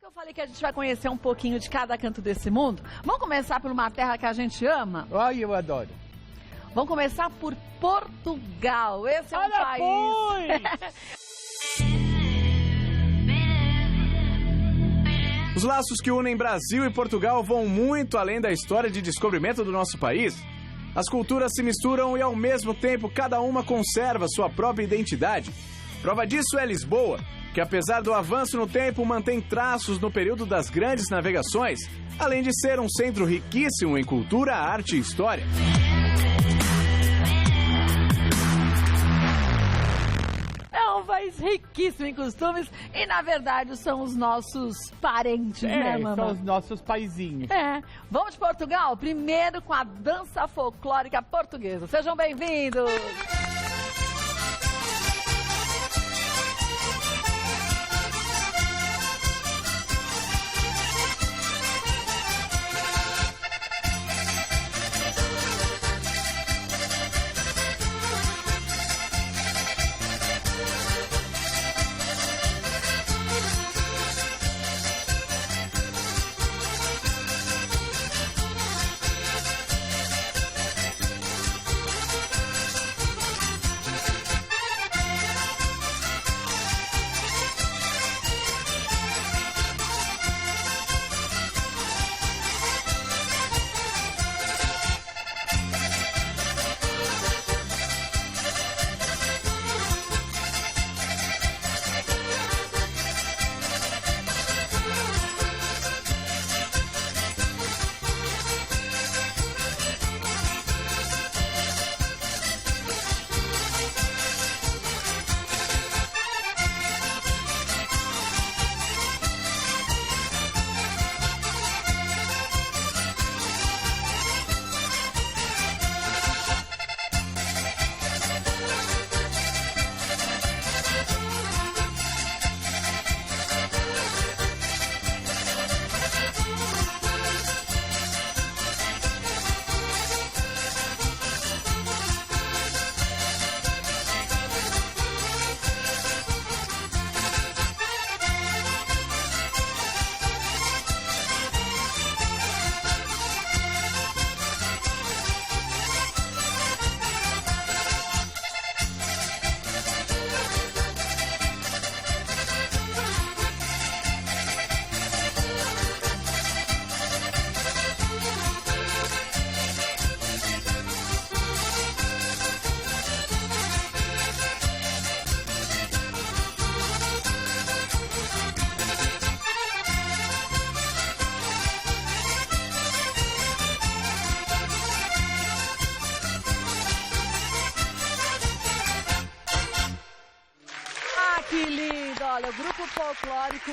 que eu falei que a gente vai conhecer um pouquinho de cada canto desse mundo? Vamos começar por uma terra que a gente ama? Ai, eu adoro. Vamos começar por Portugal. Esse é um país... Os laços que unem Brasil e Portugal vão muito além da história de descobrimento do nosso país. As culturas se misturam e, ao mesmo tempo, cada uma conserva sua própria identidade. Prova disso é Lisboa, que apesar do avanço no tempo, mantém traços no período das grandes navegações, além de ser um centro riquíssimo em cultura, arte e história. É um país riquíssimo em costumes e, na verdade, são os nossos parentes, né, mamãe? São os nossos paizinhos. Vamos de Portugal? Primeiro com a dança folclórica portuguesa. Sejam bem-vindos! Que lindo! Olha, o grupo folclórico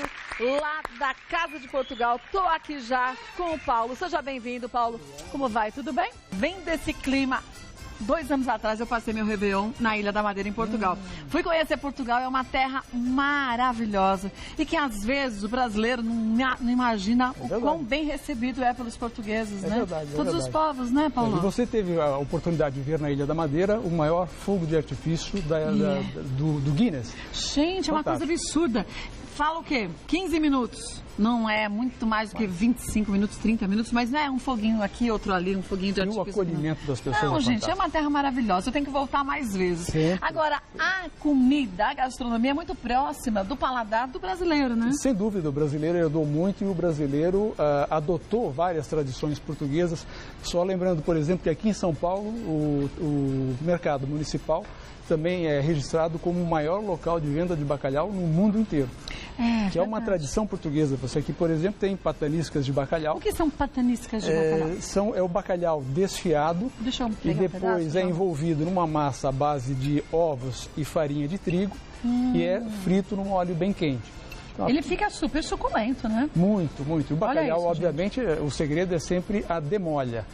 lá da Casa de Portugal. Tô aqui já com o Paulo. Seja bem-vindo, Paulo. Como vai? Tudo bem? Vem desse clima. 2 anos atrás eu passei meu Réveillon na Ilha da Madeira, em Portugal. Fui conhecer Portugal, é uma terra maravilhosa e que às vezes o brasileiro não imagina o quão bem recebido é pelos portugueses, né? Verdade, Todos os povos, né, Paulo? E você teve a oportunidade de ver na Ilha da Madeira o maior fogo de artifício do Guinness. Gente, é uma coisa absurda. Fala o quê? 15 minutos. Não é muito mais do que 25 minutos, 30 minutos, mas não é um foguinho aqui, outro ali, um foguinho de artifício. E o acolhimento das pessoas. Não, gente, é uma terra maravilhosa. Eu tenho que voltar mais vezes. Sempre. Agora, a comida, a gastronomia é muito próxima do paladar do brasileiro, né? Sem dúvida, o brasileiro herdou muito e o brasileiro adotou várias tradições portuguesas. Só lembrando, por exemplo, que aqui em São Paulo, o mercado municipal também é registrado como o maior local de venda de bacalhau no mundo inteiro. Que é uma tradição portuguesa. Você aqui, por exemplo, tem pataniscas de bacalhau. O que são pataniscas de bacalhau? É o bacalhau desfiado e depois é envolvido numa massa à base de ovos e farinha de trigo e é frito num óleo bem quente. Ele fica super suculento, né? Muito, muito. E o bacalhau, obviamente, o segredo é sempre a demolha.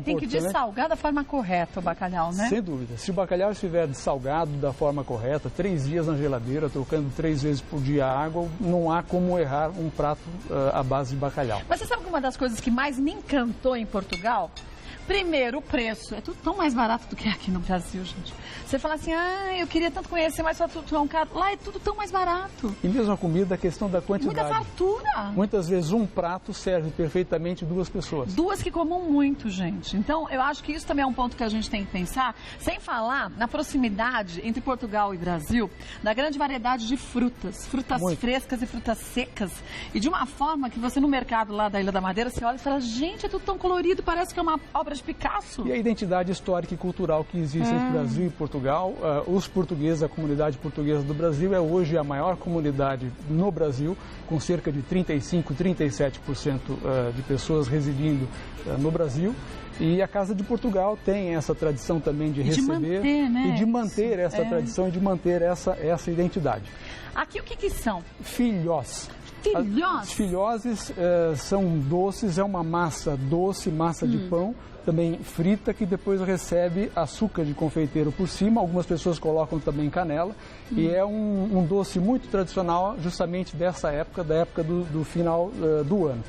Tem que dessalgar da forma correta o bacalhau, né? Sem dúvida. Se o bacalhau estiver salgado da forma correta, 3 dias na geladeira, trocando 3 vezes por dia a água, não há como errar um prato à base de bacalhau. Mas você sabe que uma das coisas que mais me encantou em Portugal Primeiro, o preço. É tudo tão mais barato do que aqui no Brasil, gente. Você fala assim, eu queria tanto conhecer, mas só tudo tão caro. Lá é tudo tão mais barato. E mesmo a comida, a questão da quantidade. Muita fartura. Muitas vezes um prato serve perfeitamente 2 pessoas. 2 que comam muito, gente. Então, eu acho que isso também é um ponto que a gente tem que pensar, sem falar na proximidade entre Portugal e Brasil, da grande variedade de frutas. Frutas frescas e frutas secas. E de uma forma que você no mercado lá da Ilha da Madeira, você olha e fala, gente, é tudo tão colorido, parece que é uma obra de Picasso. E a identidade histórica e cultural que existe entre Brasil e Portugal. Os portugueses, a comunidade portuguesa do Brasil é hoje a maior comunidade no Brasil, com cerca de 35, 37% de pessoas residindo no Brasil. E a Casa de Portugal tem essa tradição também de receber e de manter essa tradição e de manter essa identidade. Aqui o que são? Filhós. Filhós? Os filhoses são doces, é uma massa doce, massa de pão, também frita, que depois recebe açúcar de confeiteiro por cima. Algumas pessoas colocam também canela. E é um doce muito tradicional, justamente dessa época, da época do final do ano.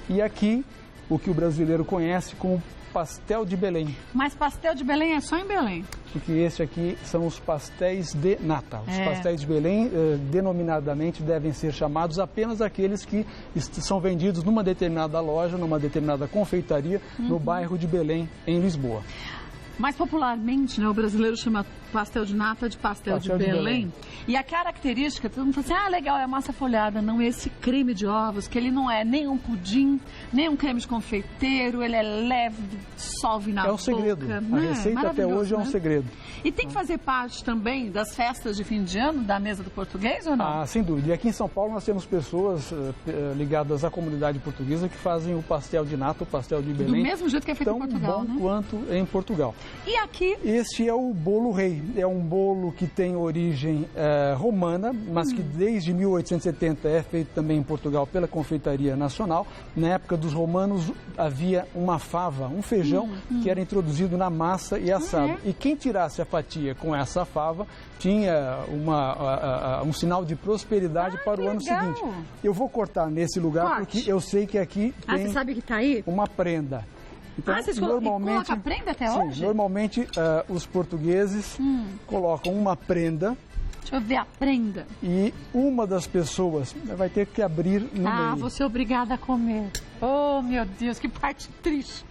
E aqui, o que o brasileiro conhece como pastel de Belém. Mas pastel de Belém é só em Belém? Porque esse aqui são os pastéis de nata. Os pastéis de Belém, denominadamente, devem ser chamados apenas aqueles que são vendidos numa determinada loja, numa determinada confeitaria, no bairro de Belém, em Lisboa. Mais popularmente, né, o brasileiro chama pastel de nata de pastel de Belém. E a característica, todo mundo fala assim, legal, é a massa folhada, não esse creme de ovos, que ele não é nem um pudim, nem um creme de confeiteiro, ele é leve, dissolve na boca. É um segredo. A receita até hoje é um segredo. E tem que fazer parte também das festas de fim de ano da mesa do português ou não? Sem dúvida. E aqui em São Paulo nós temos pessoas ligadas à comunidade portuguesa que fazem o pastel de nata, o pastel de Belém. Do mesmo jeito que é feito em Portugal, tão bom quanto em Portugal. E aqui? Este é o bolo rei. É um bolo que tem origem romana, mas que desde 1870 é feito também em Portugal pela Confeitaria Nacional. Na época dos romanos havia uma fava, um feijão que era introduzido na massa e assado. E quem tirasse a fatia com essa fava tinha um sinal de prosperidade para o ano seguinte. Eu vou cortar nesse lugar porque eu sei que aqui tem você sabe que tá aí? uma prenda. Então, vocês colocam a prenda até hoje? Normalmente os portugueses colocam uma prenda. Deixa eu ver a prenda. E uma das pessoas vai ter que abrir no meio. Vou ser obrigada a comer. Oh, meu Deus, que parte triste.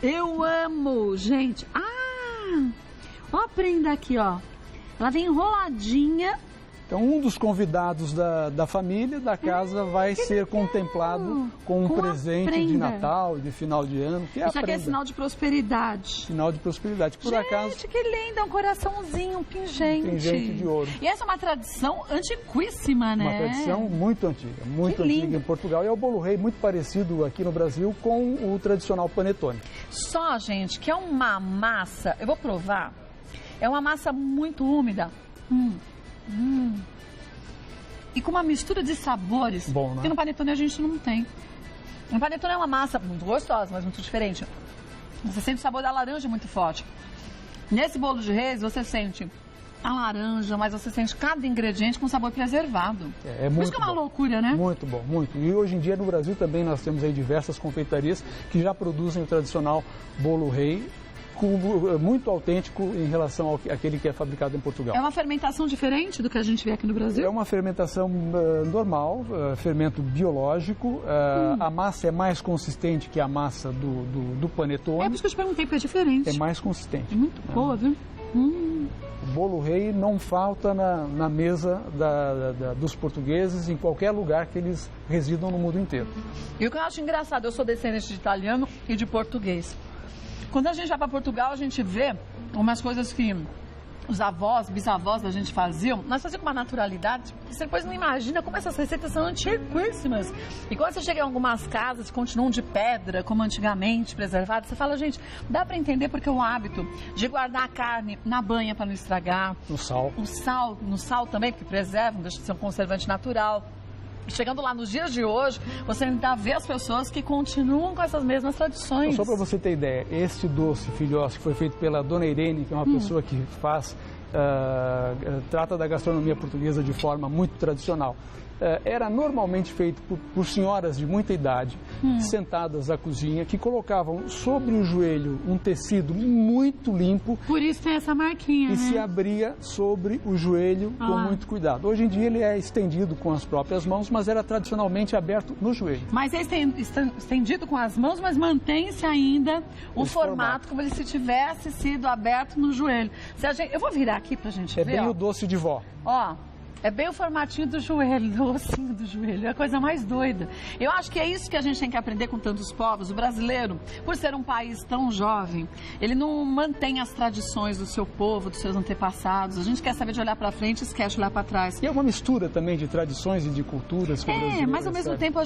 Eu amo, gente. Ó a prenda aqui, ó. Ela vem enroladinha. Então, um dos convidados da família, da casa, vai ser contemplado com um presente de Natal, de final de ano, que é a prenda. Isso aqui é sinal de prosperidade. Sinal de prosperidade. Por acaso... Gente, que lindo, é um coraçãozinho, um pingente. Um pingente de ouro. E essa é uma tradição antiquíssima, né? Uma tradição muito antiga, em Portugal. E é o bolo rei muito parecido aqui no Brasil com o tradicional panetone. Só, gente, que é uma massa, eu vou provar, é uma massa muito úmida. E com uma mistura de sabores. Bom, né? Que no panetone a gente não tem. O panetone é uma massa muito gostosa, mas muito diferente. Você sente o sabor da laranja muito forte. Nesse bolo de reis, você sente a laranja, mas você sente cada ingrediente com sabor preservado. É muito Por isso que é uma loucura, né? Muito bom, muito. E hoje em dia no Brasil também nós temos aí diversas confeitarias que já produzem o tradicional bolo rei, muito autêntico em relação àquele que é fabricado em Portugal. É uma fermentação diferente do que a gente vê aqui no Brasil? É uma fermentação normal, fermento biológico. A massa é mais consistente que a massa do panetone. É por isso que eu te perguntei, porque é diferente. É mais consistente. É muito boa, viu? O bolo rei não falta na mesa dos portugueses em qualquer lugar que eles residam no mundo inteiro. E o que eu acho engraçado, eu sou descendente de italiano e de português. Quando a gente vai para Portugal, a gente vê umas coisas que os avós, bisavós da gente faziam, nós fazíamos com uma naturalidade, você depois não imagina como essas receitas são antiquíssimas. E quando você chega em algumas casas que continuam de pedra, como antigamente, preservadas, você fala, gente, dá para entender porque o hábito de guardar a carne na banha para não estragar. No sal. No sal também, porque preservam, deixa de ser um conservante natural. Chegando lá nos dias de hoje, você ainda vê as pessoas que continuam com essas mesmas tradições. Então, só para você ter ideia, este doce filhós que foi feito pela Dona Irene, que é uma pessoa que trata da gastronomia portuguesa de forma muito tradicional. era normalmente feito por senhoras de muita idade, sentadas à cozinha, que colocavam sobre o joelho um tecido muito limpo. Por isso tem essa marquinha, e se abria sobre o joelho com muito cuidado. Hoje em dia ele é estendido com as próprias mãos, mas era tradicionalmente aberto no joelho. Mas é estendido com as mãos, mas mantém-se ainda o formato como se tivesse sido aberto no joelho. Eu vou virar aqui pra gente ver. É bem o doce de vó. Ó, é bem o formatinho do joelho, do ossinho do joelho. É a coisa mais doida. Eu acho que é isso que a gente tem que aprender com tantos povos. O brasileiro, por ser um país tão jovem, ele não mantém as tradições do seu povo, dos seus antepassados. A gente quer saber de olhar para frente e esquece de olhar para trás. E é uma mistura também de tradições e de culturas. Mas ao mesmo tempo,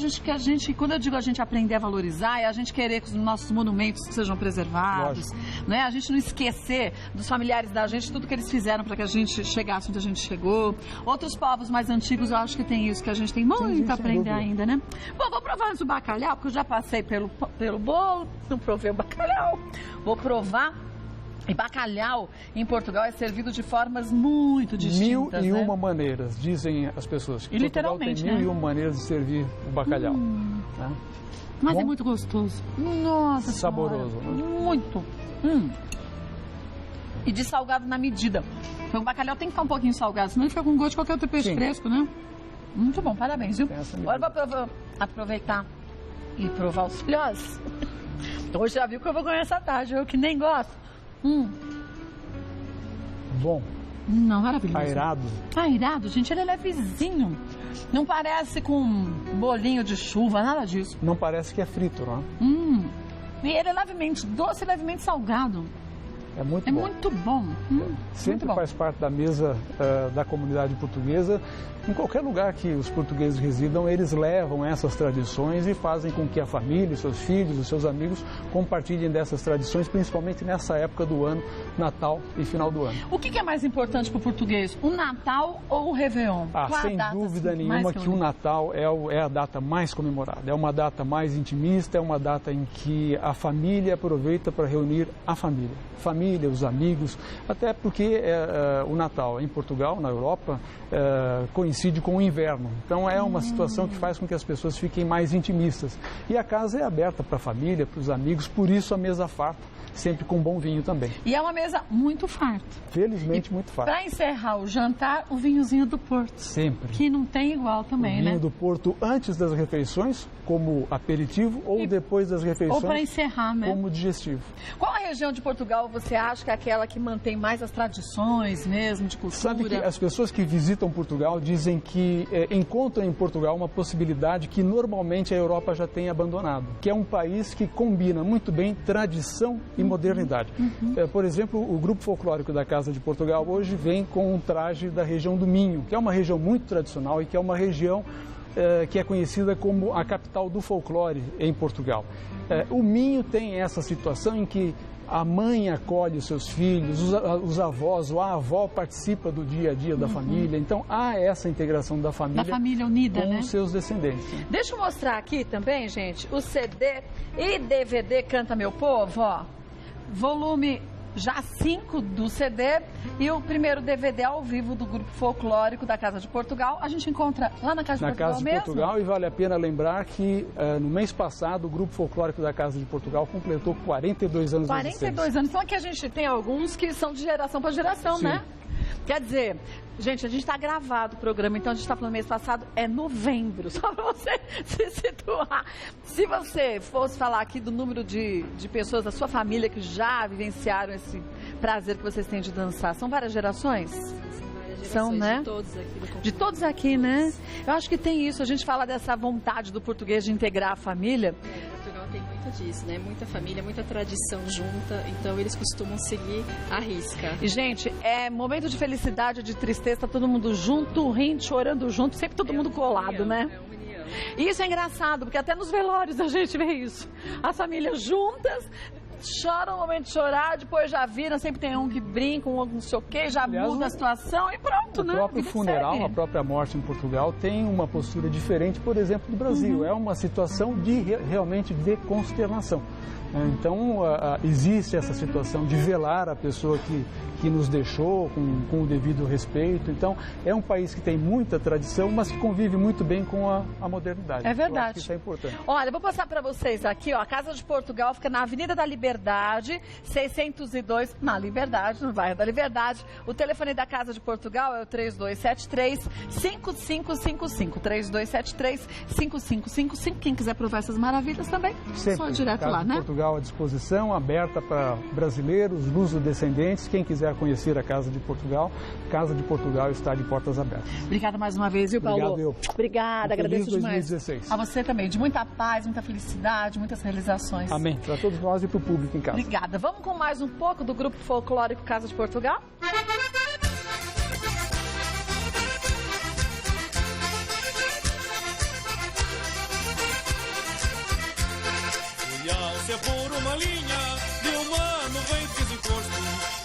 quando eu digo a gente aprender a valorizar, é a gente querer que os nossos monumentos sejam preservados. Né? A gente não esquecer dos familiares da gente, tudo que eles fizeram para que a gente chegasse onde a gente chegou. Outros povos mais antigos, eu acho que tem isso, que a gente tem muito a aprender ainda, né? Bom, vou provar antes o bacalhau, porque eu já passei pelo bolo, não provei o bacalhau. Vou provar. E bacalhau, em Portugal, é servido de formas muito distintas, 1001 maneiras, dizem as pessoas. E literalmente, tem 1001 maneiras de servir o bacalhau. Né? Mas bom? É muito gostoso. Nossa, saboroso. Né? Muito. E de salgado na medida. Então, o bacalhau tem que ficar um pouquinho salgado, senão ele fica com gosto de qualquer outro peixe fresco, né? Muito bom, parabéns, viu? Agora eu vou aproveitar e provar os filhós. Hoje já viu que eu vou ganhar essa tarde, eu que nem gosto. Bom. Não, maravilhoso. Airado, gente, ele é levezinho. Não parece com um bolinho de chuva, nada disso. Não parece que é frito, não é? E ele é levemente doce e levemente salgado. É muito bom. Muito bom. Sempre muito bom. Faz parte da mesa da comunidade portuguesa. Em qualquer lugar que os portugueses residam, eles levam essas tradições e fazem com que a família, os seus filhos, os seus amigos compartilhem dessas tradições, principalmente nessa época do ano, Natal e final do ano. O que é mais importante para o português, o Natal ou o Réveillon? Sem dúvida nenhuma que o Natal é a data mais comemorada. É uma data mais intimista, é uma data em que a família aproveita para reunir a família, os amigos, até porque o Natal em Portugal, na Europa, coincide com o inverno. Então é uma situação que faz com que as pessoas fiquem mais intimistas. E a casa é aberta para a família, para os amigos, por isso a mesa farta, sempre com bom vinho também. E é uma mesa muito farta. Felizmente muito farta. Para encerrar o jantar, o vinhozinho do Porto. Sempre. Que não tem igual também, né? O vinho do Porto antes das refeições, como aperitivo, ou depois das refeições, ou para encerrar, né? Como digestivo. Qual a região de Portugal você acha que é aquela que mantém mais as tradições mesmo, de cultura? Sabe que as pessoas que visitam Portugal dizem que encontram em Portugal uma possibilidade que normalmente a Europa já tem abandonado, que é um país que combina muito bem tradição e modernidade. Por exemplo, o Grupo Folclórico da Casa de Portugal hoje vem com um traje da região do Minho, que é uma região muito tradicional e que é uma região que é conhecida como a capital do folclore em Portugal. O Minho tem essa situação em que a mãe acolhe os seus filhos, os avós ou a avó participa do dia a dia da família. Então, há essa integração da família unida, com né? os seus descendentes. Deixa eu mostrar aqui também, gente, o CD e DVD Canta Meu Povo, ó. Volume já 5 do CD e o primeiro DVD ao vivo do Grupo Folclórico da Casa de Portugal. A gente encontra lá na Casa de Portugal mesmo? Na Casa de Portugal, e vale a pena lembrar que no mês passado o Grupo Folclórico da Casa de Portugal completou 42 anos de existência. 42 anos. Então aqui a gente tem alguns que são de geração para geração, né? Quer dizer, gente, a gente está gravado o programa, então a gente está falando mês passado, é novembro, só para você se situar. Se você fosse falar aqui do número de pessoas da sua família que já vivenciaram esse prazer que vocês têm de dançar, são várias gerações? São, né? De todos aqui do complexo. De todos aqui, né? Eu acho que tem isso, a gente fala dessa vontade do português de integrar a família. Portugal tem muito disso, né? Muita família, muita tradição junta, então eles costumam seguir à risca. E, gente, é momento de felicidade, de tristeza, tá todo mundo junto, rindo, chorando junto, sempre todo mundo colado, né? É uma união. E isso é engraçado, porque até nos velórios a gente vê isso. As famílias juntas, choram no momento de chorar, depois já viram, sempre tem um que brinca, um não sei o quê, já muda a situação e pronto, né? O próprio funeral, a própria morte em Portugal tem uma postura diferente, por exemplo, do Brasil. É uma situação realmente de consternação. Então, existe essa situação de velar a pessoa que que nos deixou com o devido respeito. Então, é um país que tem muita tradição, mas que convive muito bem com a modernidade. É verdade. Eu acho que isso é importante. Olha, vou passar para vocês aqui, ó, a Casa de Portugal fica na Avenida da Liberdade, 602, na Liberdade, no bairro da Liberdade. O telefone da Casa de Portugal é o 3273-5555, 3273-5555. Quem quiser provar essas maravilhas também, só direto Casa lá, de né? Portugal à disposição, aberta para brasileiros, luso-descendentes. Quem quiser conhecer a Casa de Portugal está de portas abertas. Obrigada mais uma vez, viu, Paulo? Obrigado, eu. Obrigada, agradeço demais. 2016. A você também, de muita paz, muita felicidade, muitas realizações. Amém. Para todos nós e para o público em casa. Obrigada. Vamos com mais um pouco do Grupo Folclórico Casa de Portugal? Fui-se a pôr uma linha, de uma nuvem fiz encosto.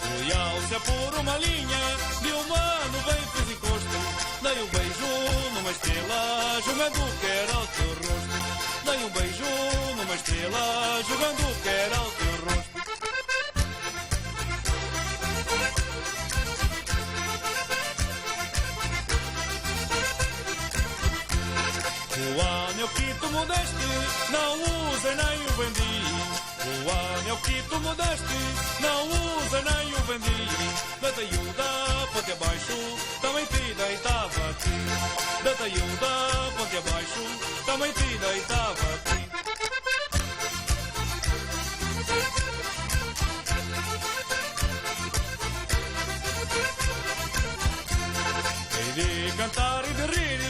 Fui-se a pôr uma linha, de uma nuvem fiz encosto. Dei um beijo numa estrela, jogando que era o teu rosto. Dei um beijo numa estrela, jogando que era o teu rosto. O anel que tu me deste, não usei nem o vendi. O anel que tu me deste, não usei nem o vendi. Deitei-o da ponte abaixo, também te deitava a ti. Deitei-o da ponte abaixo, também te deitava a ti. Hei de cantar e de rir,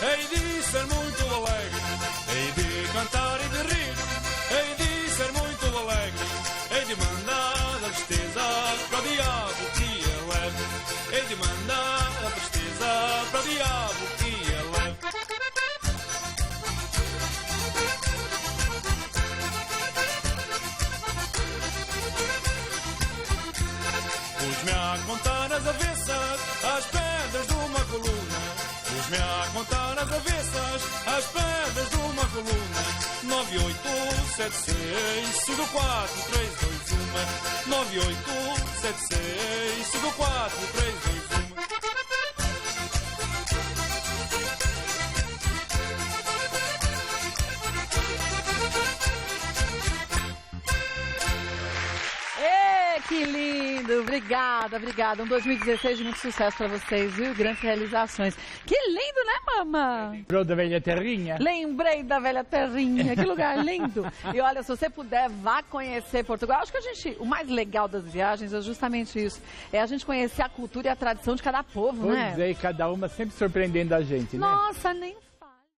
hei de ser muito alegre. Hei de cantar e de rir, hei de ser muito alegre. Hei de mandar a tristeza para o diabo que é leve. Hei de mandar a tristeza para o diabo que é leve. Pus-me a contar as avessas, as pedras de uma coluna. Pus-me a contar as avessas, as pedras de uma coluna. 987654321. 987654321. Que lindo! Obrigada, obrigada. Um 2016 de muito sucesso para vocês, viu? Grandes realizações. Que lindo, né, mama? Lembrou da velha terrinha? Lembrei da velha terrinha. Que lugar lindo! E olha, se você puder, vá conhecer Portugal. Acho que o mais legal das viagens é justamente isso. É a gente conhecer a cultura e a tradição de cada povo, né? Pois é, e cada uma sempre surpreendendo a gente, né? Nossa, nem